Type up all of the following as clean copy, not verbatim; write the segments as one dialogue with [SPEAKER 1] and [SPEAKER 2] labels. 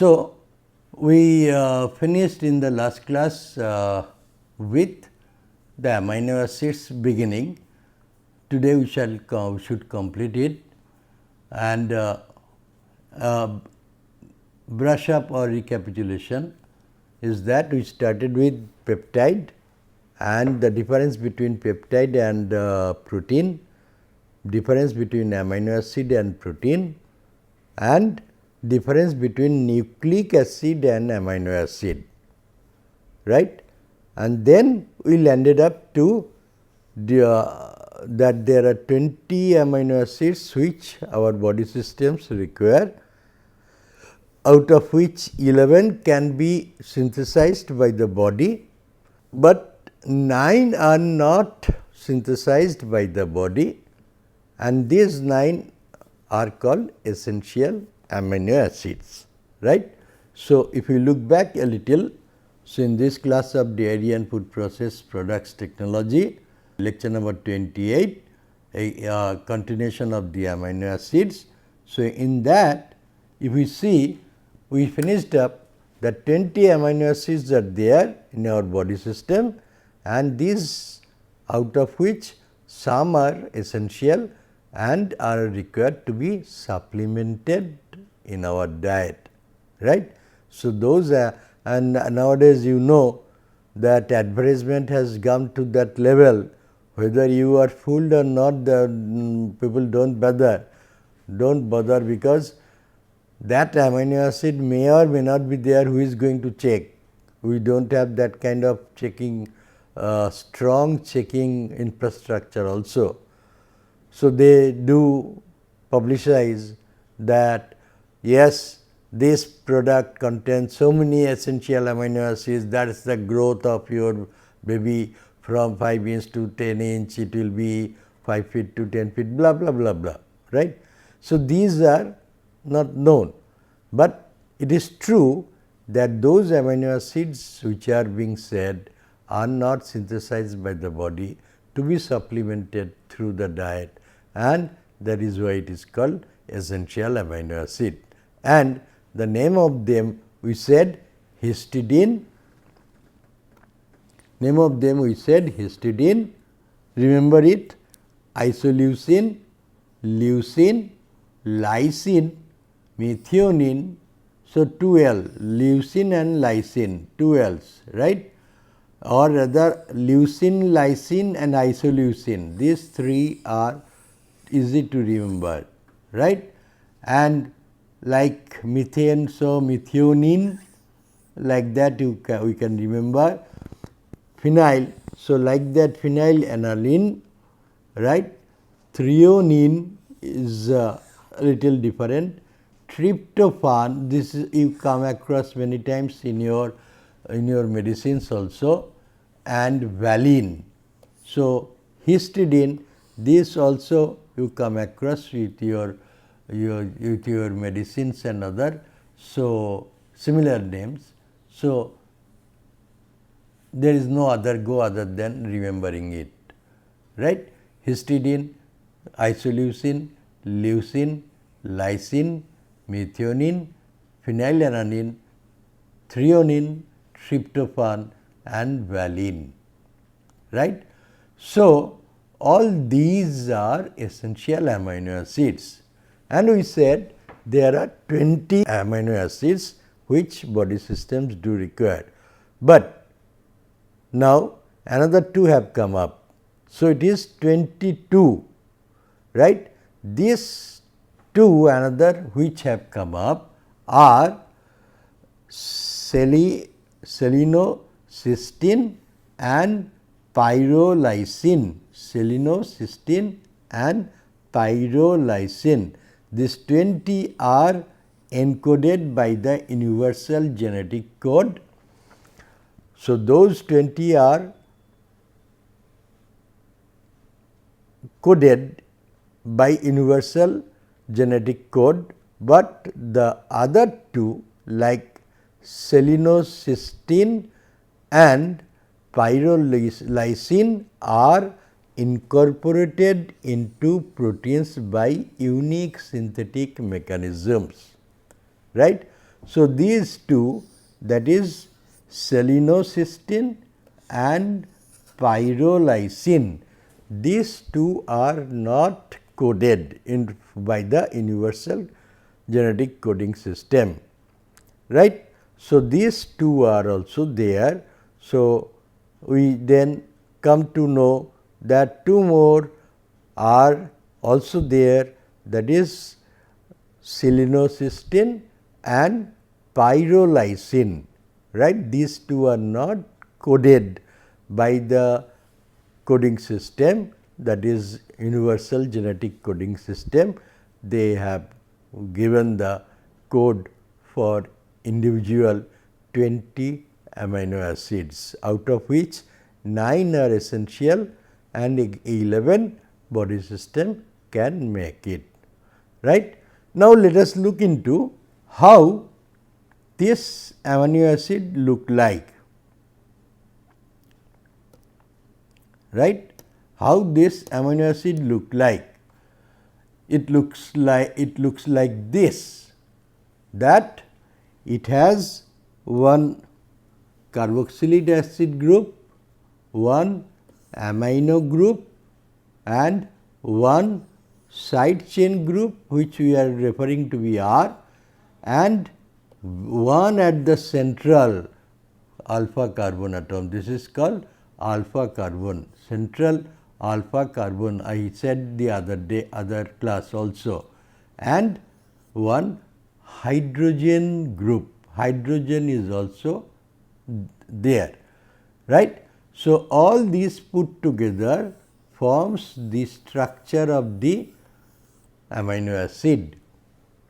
[SPEAKER 1] So, we finished in the last class with the amino acids beginning. Today we should complete it and brush up or recapitulation is that we started with peptide and the difference between peptide and protein, difference between amino acid and protein, and difference between nucleic acid and amino acid, right. And then we landed up to that there are 20 amino acids which our body systems require, out of which 11 can be synthesized by the body, but 9 are not synthesized by the body, and these 9 are called essential amino acids, right. So, if you look back a little, so in this class of dairy and food process products technology, lecture number 28, a continuation of the amino acids. So, in that if we see, we finished up that 20 amino acids are there in our body system, and these out of which some are essential and are required to be supplemented in our diet, right. So, those are, and nowadays you know that advertisement has come to that level, whether you are fooled or not, the people don't bother because that amino acid may or may not be there, who is going to check. We do not have that kind of checking, strong checking infrastructure also. So, they do publicize that yes, this product contains so many essential amino acids, that is the growth of your baby from 5 inch to 10 inch, it will be 5 feet to 10 feet, blah blah blah blah, right. So, these are not known, but it is true that those amino acids which are being said are not synthesized by the body to be supplemented through the diet, and that is why it is called essential amino acid. And the name of them we said histidine, remember it, isoleucine, leucine, lysine, methionine. So, 2L, leucine and lysine, 2 L's, right, or rather leucine, lysine and isoleucine, these 3 are easy to remember, right. And like methane, so methionine, like that we can remember. Phenyl, so like that phenylalanine, right. Threonine is a little different. Tryptophan, this is you come across many times in your medicines also, and valine. So, histidine, this also you come across with your medicines and other, so similar names. So, there is no other go other than remembering it, right. Histidine, isoleucine, leucine, lysine, methionine, phenylalanine, threonine, tryptophan and valine, right. So, all these are essential amino acids, and we said there are 20 amino acids which body systems do require, but now another 2 have come up. So, it is 22, right. These 2 another which have come up are selenocysteine and pyrrolysine, These 20 are encoded by the universal genetic code. So, those 20 are coded by universal genetic code, but the other 2 like selenocysteine and pyrrolysine are incorporated into proteins by unique synthetic mechanisms, right. So, these two, that is selenocysteine and pyrrolysine, these two are not coded in by the universal genetic coding system, right. So, these two are also there. So, we then come to know that two more are also there, that is selenocysteine and pyrrolysine, right. These two are not coded by the coding system, that is universal genetic coding system. They have given the code for individual 20 amino acids, out of which 9 are essential and 11 body system can make it, right. Now, let us look into how this amino acid look like, right. How this amino acid look like? It looks like this, that it has one carboxylic acid group, one amino group and one side chain group, which we are referring to be R, and one at the central alpha carbon atom. This is called alpha carbon, central alpha carbon. I said the other class also, and one hydrogen group. Hydrogen is also there, right. So, all these put together forms the structure of the amino acid,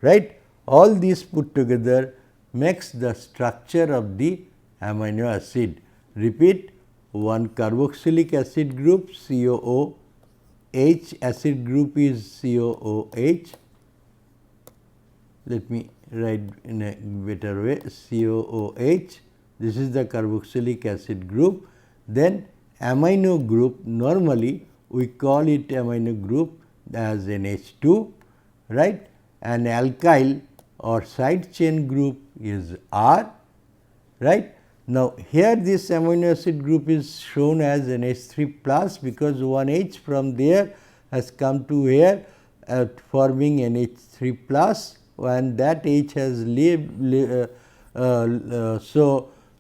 [SPEAKER 1] right. All these put together makes the structure of the amino acid. Repeat, one carboxylic acid group COOH, acid group is COOH. Let me write in a better way, COOH. This is the carboxylic acid group. Then amino group, normally we call it amino group as NH2, right, and alkyl or side chain group is R, right. Now, here this amino acid group is shown as NH3 plus, because one H from there has come to here forming NH3 plus, and that H has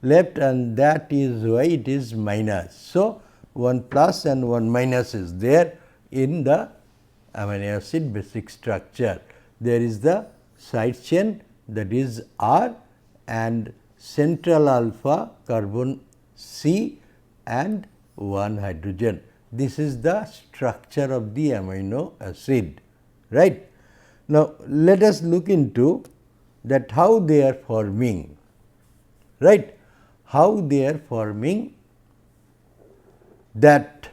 [SPEAKER 1] left, and that is why it is minus. So, one plus and one minus is there in the amino acid basic structure. There is the side chain, that is R, and central alpha carbon C and one hydrogen. This is the structure of the amino acid, right. Now, let us look into that how they are forming, right. How they are forming, that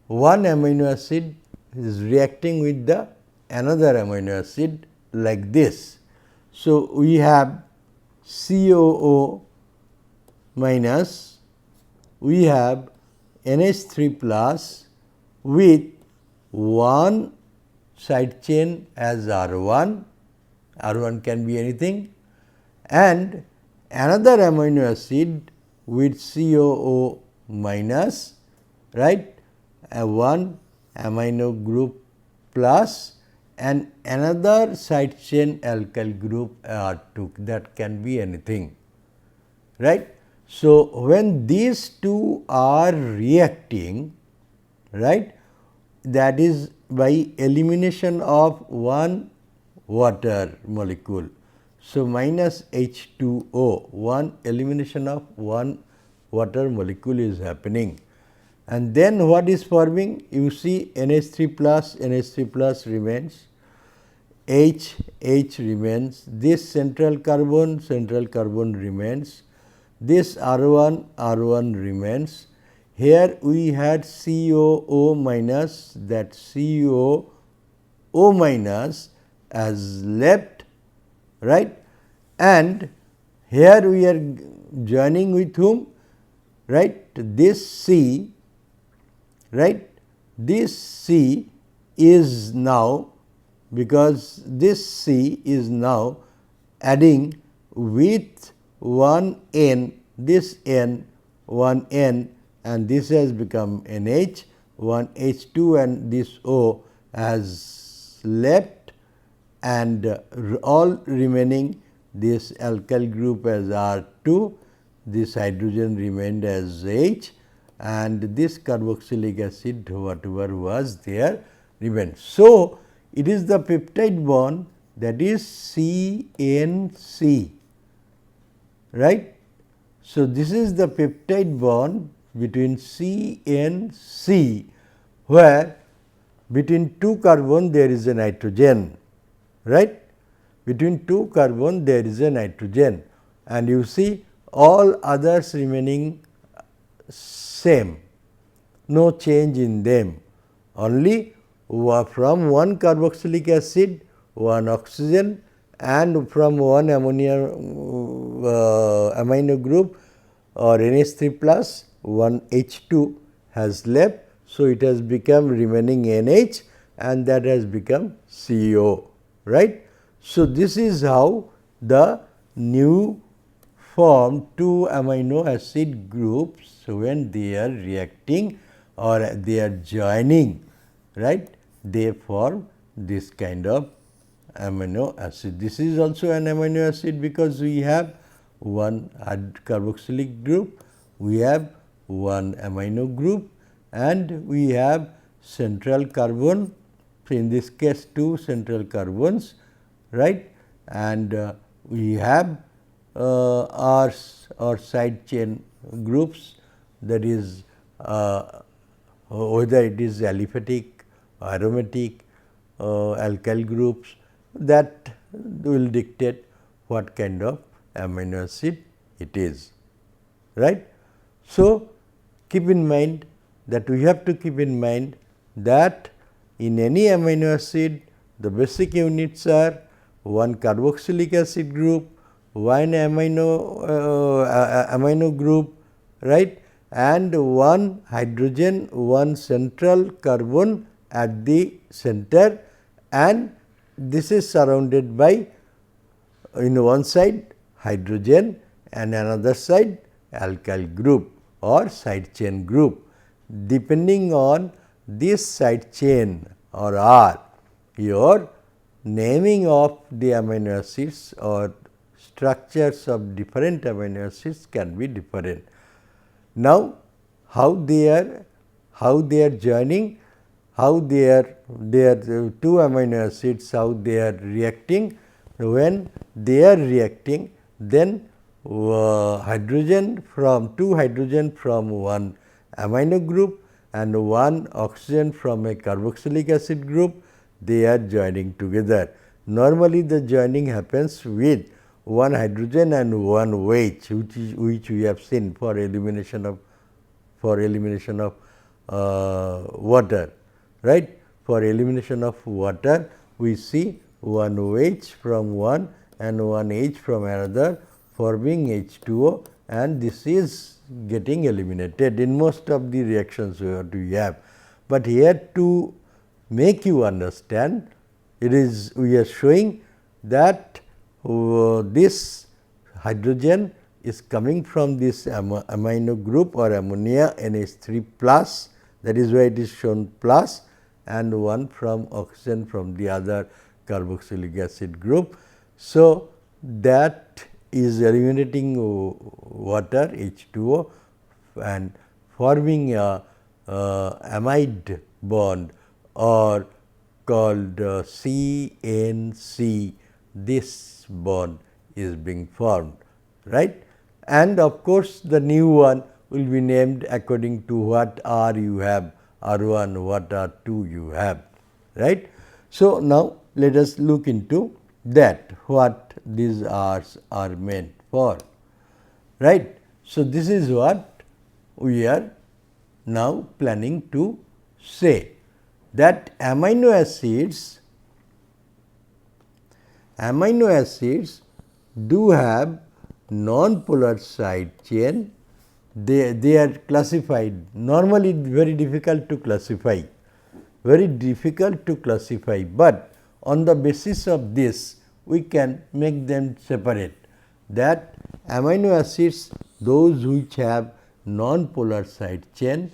[SPEAKER 1] one amino acid is reacting with the another amino acid like this. So, we have COO minus, we have NH3 plus with one side chain as R1, R1 can be anything, and another amino acid with COO minus, right, one amino group plus and another side chain alkyl group R2, that can be anything, right. So, when these two are reacting, right, that is by elimination of one water molecule. So, minus H2O, one elimination of one water molecule is happening, and then what is forming? You see NH3 plus remains, H remains, this central carbon remains, this R1 remains. Here we had COO minus, that COO minus as left, right, and here we are joining with whom, right, this C, right, this C is now, because this C is now adding with one N, this N, one N, and this has become NH, one H2 and this O has left, and all remaining this alkyl group as R2, this hydrogen remained as H, and this carboxylic acid whatever was there remained. So, it is the peptide bond that is CNC, right. So, this is the peptide bond between CNC, where between two carbon there is a nitrogen, right. Between two carbon there is a nitrogen, and you see all others remaining same, no change in them, only from one carboxylic acid, one oxygen, and from one ammonia amino group or NH3 plus, one H2 has left. So, it has become remaining NH, and that has become CO, right. So, this is how the new form two amino acid groups, when they are reacting or they are joining, right, they form this kind of amino acid. This is also an amino acid because we have one carboxylic group, we have one amino group, and we have central carbon, in this case two central carbons, right, and we have R or side chain groups, that is whether it is aliphatic, aromatic, alkyl groups, that will dictate what kind of amino acid it is, right. So, keep in mind that we have to keep in mind that in any amino acid the basic units are one carboxylic acid group, one amino group, right, and one hydrogen, one central carbon at the center, and this is surrounded by, in one side hydrogen and another side alkyl group or side chain group. Depending on this side chain or R, your naming of the amino acids or structures of different amino acids can be different. Now, how they are joining, how they are two amino acids, how they are reacting. When they are reacting, then hydrogen from two hydrogen from one amino group and one oxygen from a carboxylic acid group, they are joining together. Normally, the joining happens with one hydrogen and one OH, which we have seen for elimination of water, right. For elimination of water, we see one OH from one and one H from another, forming H2O, and this is getting eliminated in most of the reactions we have. But here to make you understand, we are showing that this hydrogen is coming from this amino group or ammonia NH3 plus, that is why it is shown plus, and one from oxygen from the other carboxylic acid group. So, that is eliminating water H2O and forming a amide bond or called CNC. This bond is being formed, right. And of course, the new one will be named according to what R you have, R1, what R2 you have, right. So, now let us look into that, what these R's are meant for, right. So, this is what we are now planning to say, that amino acids do have non-polar side chain. They are classified, normally very difficult to classify, but on the basis of this we can make them separate. that amino acids, those which have non-polar side chain,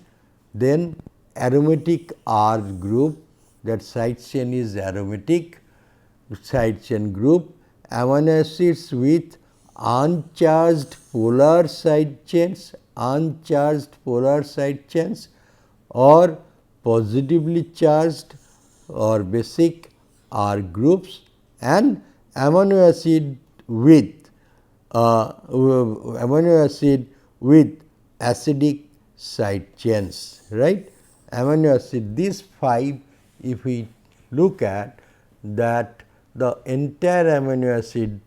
[SPEAKER 1] then aromatic R group, that side chain is aromatic side chain group, amino acids with uncharged polar side chains, or positively charged or basic R groups, and amino acid with acidic side chains, right. Amino acid, these 5, if we look at that, the entire amino acid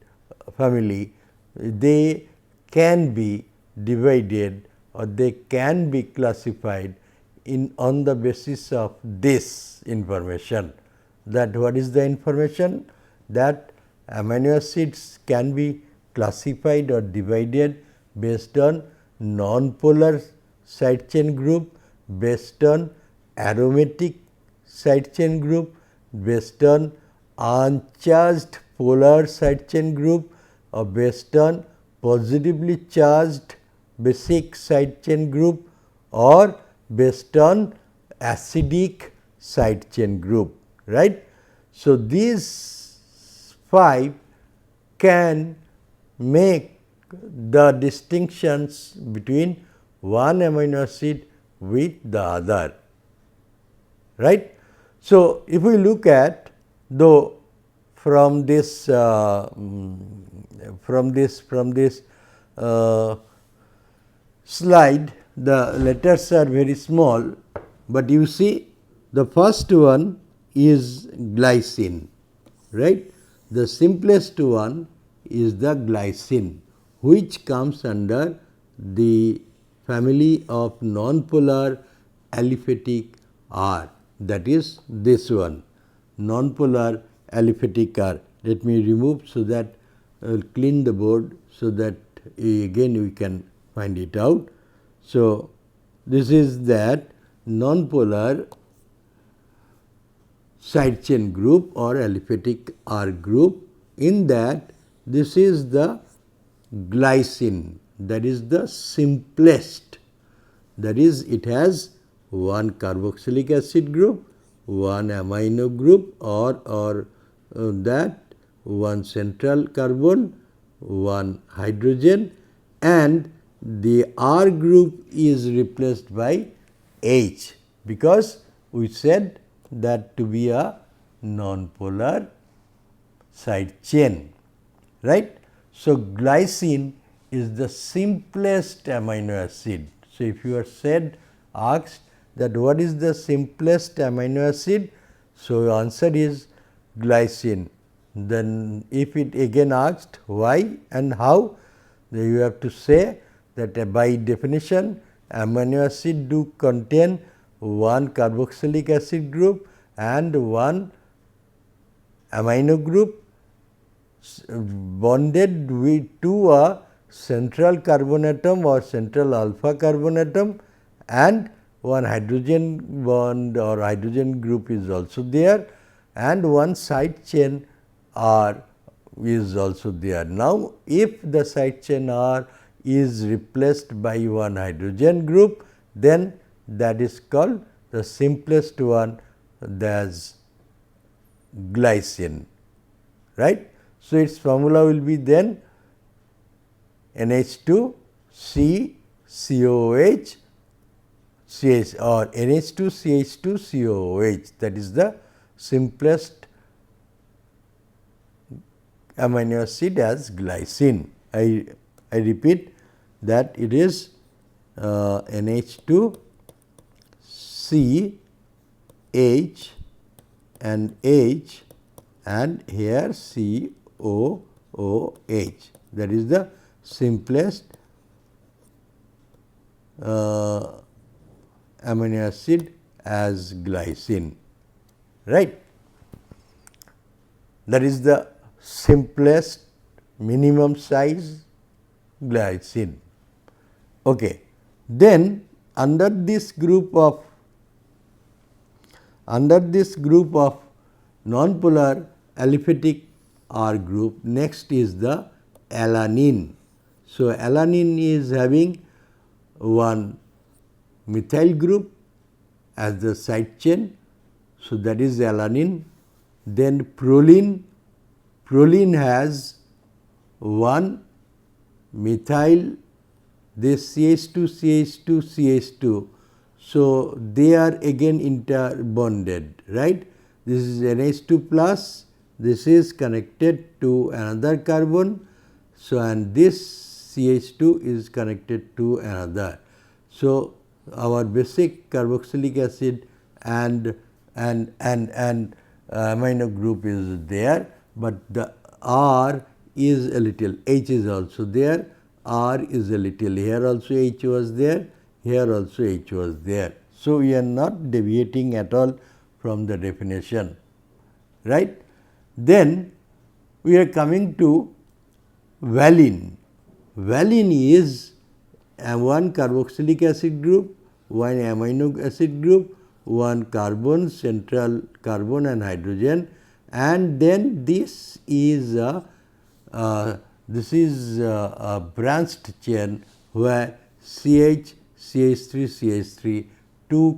[SPEAKER 1] family, they can be divided or they can be classified on the basis of this information. That what is the information? That amino acids can be classified or divided based on non-polar side chain group, based on aromatic side chain group, based on uncharged polar side chain group, or based on positively charged basic side chain group, or based on acidic side chain group, right. So, these 5 can make the distinctions between one amino acid with the other, right. So, if we look at, though, from this slide, the letters are very small, but you see the first one is glycine, right. The simplest one is the glycine, which comes under the family of non-polar aliphatic R, that is this one, non-polar aliphatic R. Let me remove, so that I will clean the board, so that again we can find it out. So, this is that non-polar side chain group or aliphatic R group. In that, this is the glycine, that is the simplest, that is it has one carboxylic acid group, one amino group, or that one central carbon, one hydrogen, and the R group is replaced by H, because we said that to be a non-polar side chain, right. So, glycine is the simplest amino acid. So, if you are asked that what is the simplest amino acid, so answer is glycine. Then if it again asked why and how, then you have to say that by definition amino acid do contain one carboxylic acid group and one amino group bonded to a central carbon atom or central alpha carbon atom, and one hydrogen bond or hydrogen group is also there, and one side chain R is also there. Now, if the side chain R is replaced by one hydrogen group, then that is called the simplest one, as glycine, right. So, its formula will be then NH2 CCOOH CH or NH2 CH2 COOH, that is the simplest amino acid as glycine. I repeat that it is NH2 C H and H and here COOH, that is the simplest amino acid as glycine, right. That is the simplest minimum size glycine. Okay. Then under this group of non-polar aliphatic R group, next is the alanine. So, alanine is having one methyl group as the side chain. So, that is alanine. Then proline, proline has one methyl, this CH2, CH2, CH2. So, they are again interbonded, right. This is NH2 plus, this is connected to another carbon. So, and this CH2 is connected to another. So, our basic carboxylic acid and amino group is there, but the R is a little, H is also there, R is a little, here also H was there, here also H was there. So, we are not deviating at all from the definition, right. Then we are coming to valine. Valine is one carboxylic acid group, one amino acid group, one carbon, central carbon and hydrogen, and then this is a branched chain where CH, CH3, CH3, two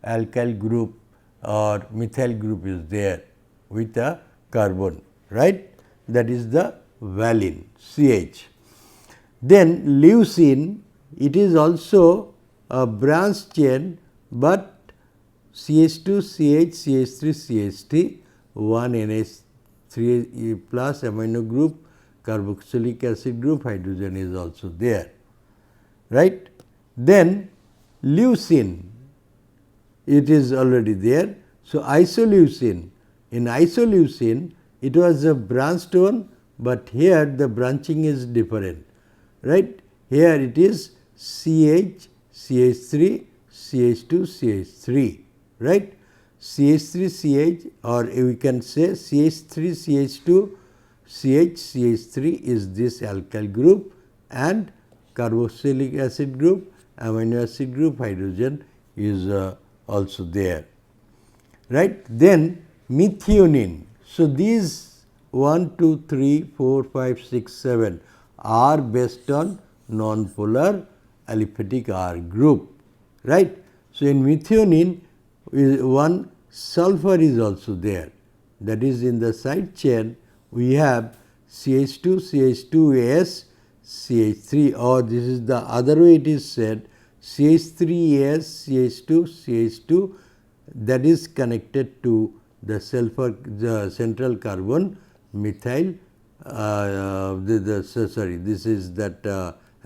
[SPEAKER 1] alkyl group or methyl group is there with a carbon, right. That is the valine, CH. Then leucine, it is also a branched chain, but CH2, CH, CH3, CH3, one NH3 plus amino group, carboxylic acid group, hydrogen is also there, right. Then leucine, it is already there. So, isoleucine, in isoleucine it was a branched one, but here the branching is different, right. Here it is CH, CH3, CH2, CH3, right. CH3, CH, or we can say CH3, CH2, CH, CH3 is this alkyl group, and carboxylic acid group, amino acid group, hydrogen is also there, right. Then methionine. So, these 1, 2, 3, 4, 5, 6, 7 are based on non-polar aliphatic R group, right. So, in methionine one sulfur is also there, that is in the side chain we have CH2, CH2S, CH3, or this is the other way it is said CH3S, CH2, CH2, that is connected to the sulfur, the central carbon methyl, this is that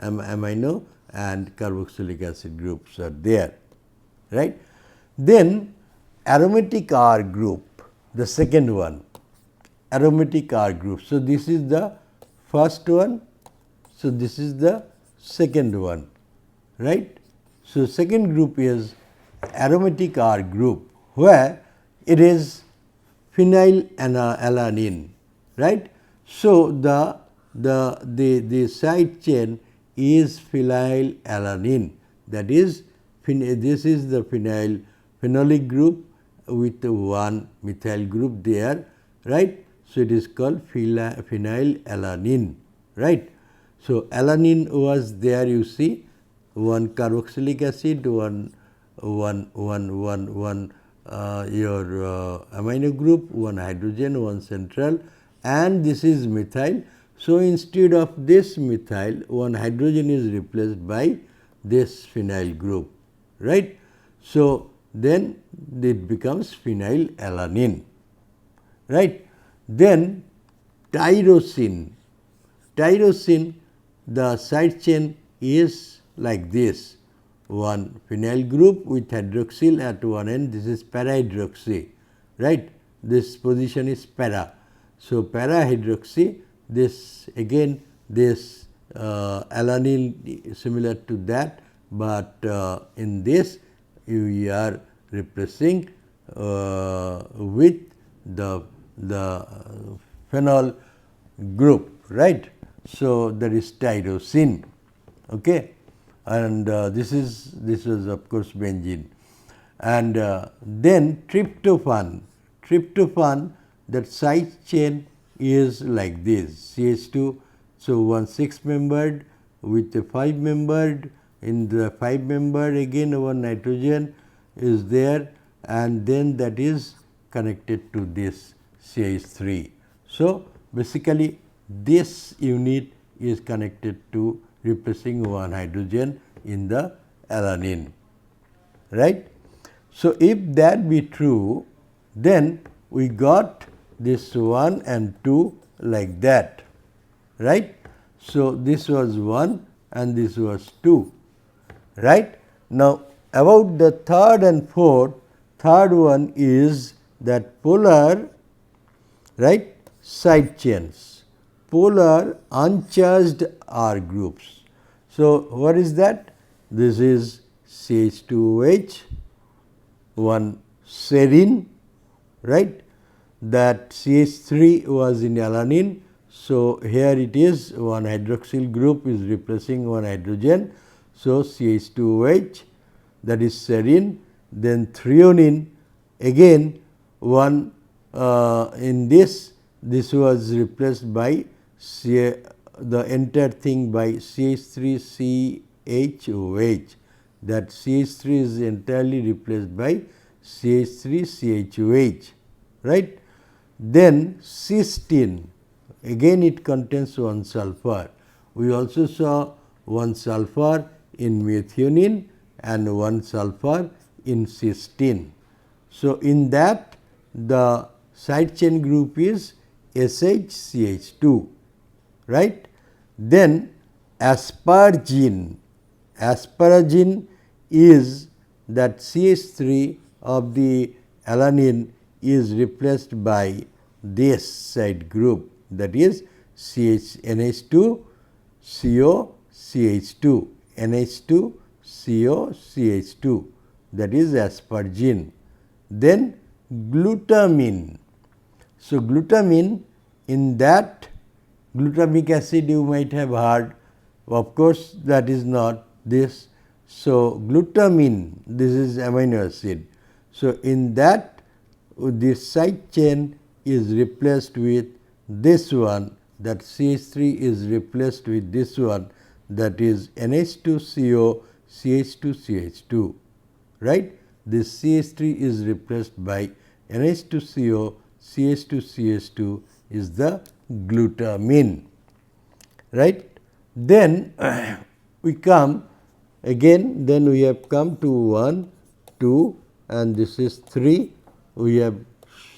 [SPEAKER 1] amino and carboxylic acid groups are there, right. Then aromatic R group, the second one, aromatic R group. So, this is the first one, so this is the second one, right. So, second group is aromatic R group, where it is phenylalanine, right. So, the side chain is phenylalanine, that is this is the phenolic group with one methyl group there, right. So, it is called phenylalanine, right. So, alanine was there, you see one carboxylic acid, one your amino group, one hydrogen, one central, and this is methyl. So, instead of this methyl, one hydrogen is replaced by this phenyl group, right. So, then it becomes phenylalanine, right. Then tyrosine, tyrosine, the side chain is like this, one phenyl group with hydroxyl at one end, this is para-hydroxy, right. This position is para. So, para-hydroxy, this again this alanine similar to that, but in this you are replacing with the phenol group, right. So, there is tyrosine, okay, and this was of course benzene, and then tryptophan, that side chain is like this CH2. So, one 6 membered with a 5 membered, in the 5 membered again one nitrogen is there, and then that is connected to this CH3. So, basically this unit is connected to replacing one hydrogen in the alanine, right. So, if that be true, then we got this 1 and 2 like that, right. So, this was 1 and this was 2, right. Now, about the third and fourth, third one is that polar, right, side chains, polar uncharged R groups. So, what is that? This is CH2OH, one serine, right, that CH3 was in alanine. So, here it is one hydroxyl group is replacing one hydrogen. So, CH2OH, that is serine, then threonine again one in this was replaced by the entire thing by CH3CHOH, that CH3 is entirely replaced by CH3CHOH, right. Then cysteine, again it contains one sulfur. We also saw one sulfur in methionine and one sulfur in cysteine. So, in that the side chain group is SHCH2, right. Then asparagine, asparagine is that CH3 of the alanine is replaced by this side group, that is NH2 CO CH2, NH2 CO CH2, that is asparagine. Then glutamine. So, glutamine, in that glutamic acid you might have heard, of course, that is not this. So, glutamine, this is amino acid. So, in that this side chain is replaced with this one, that CH3 is replaced with this one, that is NH2CO CH2CH2, right. This CH3 is replaced by NH2CO CH2CH2 is the glutamine, right. Then we come again, then we have come to 1, 2 and this is 3, we have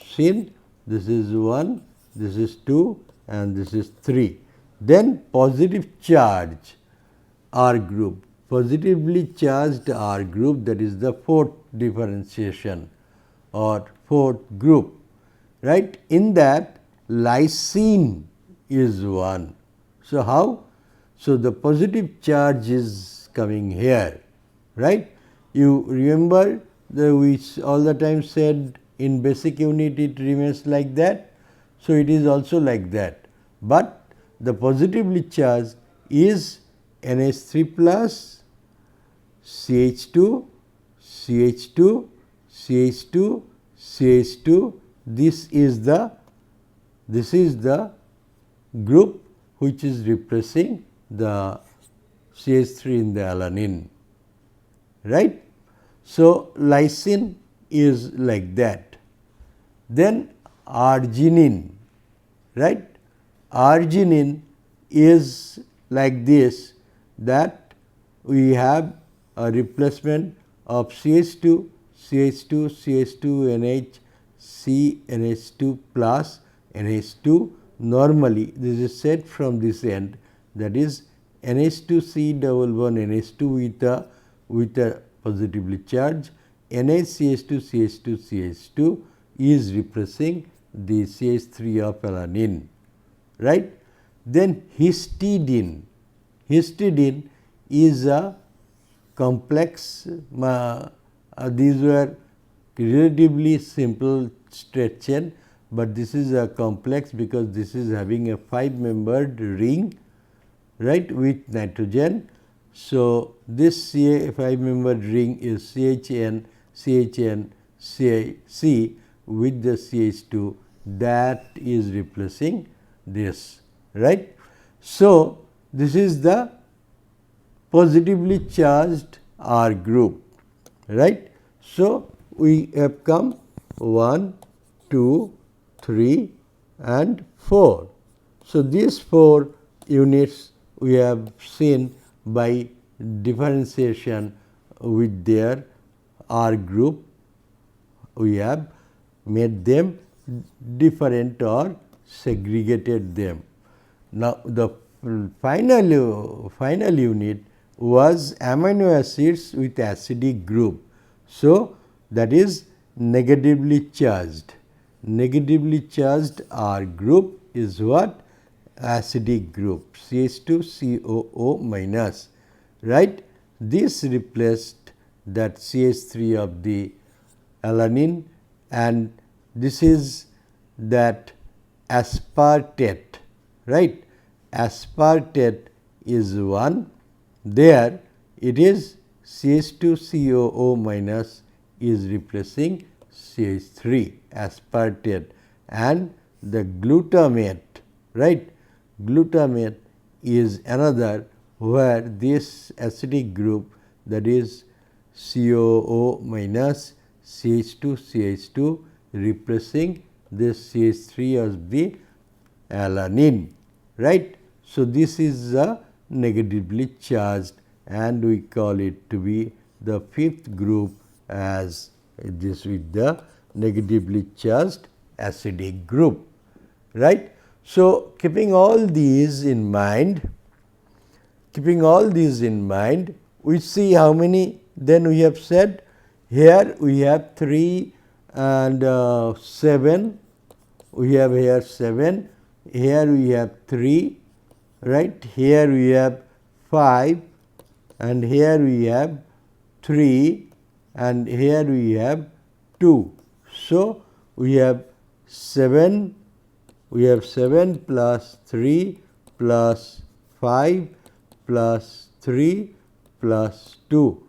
[SPEAKER 1] seen this is 1, this is 2 and this is 3. Then positive charge R group, positively charged R group, that is the fourth differentiation or fourth group, right. In that lysine is 1. So, how? So, the positive charge is coming here, right. You remember we all the time said in basic unit it remains like that. So, it is also like that, but the positively charged is NH3 plus CH2, CH2, CH2, CH2. This is the group which is replacing the CH3 in the alanine, right. So, lysine is like that. Then arginine, right. Arginine is like this, that we have a replacement of CH2, CH2, CH2, NH, C, NH2 plus NH2. Normally, this is said from this end, that is NH2C double bond NH2 with a positively charged, NHCH2 CH2 CH2 is replacing the CH3 of alanine, right. Then histidine, histidine is a complex, these were relatively simple straight chain, but this is a complex because this is having a 5 membered ring, right, with nitrogen. So, this 5 membered ring is CHN, CHN, CC with the CH2 that is replacing this, right. So, this is the positively charged R group, right. So, we have come 1, 2, 3 and 4. So, these 4 units we have seen by differentiation with their R group, we have made them different or segregated them. Now, the final unit was amino acids with acidic group. So, that is negatively charged. Negatively charged R group is what? Acidic group, CH2COO minus, right. This replaced that CH3 of the alanine, and this is that aspartate, right. Aspartate is 1, there it is CH2COO minus is replacing CH3 aspartate, and the glutamate, right. Glutamate is another where this acidic group, that is COO minus CH2 replacing this CH3 of the alanine, right. So, this is a negatively charged, and we call it to be the 5th group as this with the negatively charged acidic group, right. So, keeping all these in mind, we see how many then we have said. Here we have 3 and 7, we have here 7, here we have 3, right, here we have 5, and here we have 3, and here we have 2. So, we have 7 plus 3 plus 5 plus 3 plus 2,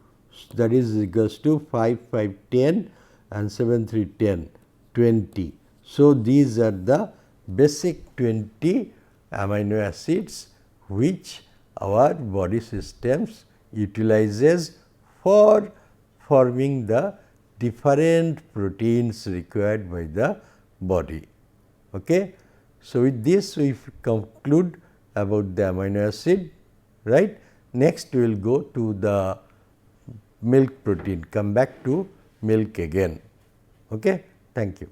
[SPEAKER 1] that is equals to 5, 5, 10 and 7, 3, 10, 20. So, these are the basic 20 amino acids which our body systems utilizes for forming the different proteins required by the body. Okay. So, with this we conclude about the amino acid, right. Next we will go to the milk protein, come back to milk again. Okay. Thank you.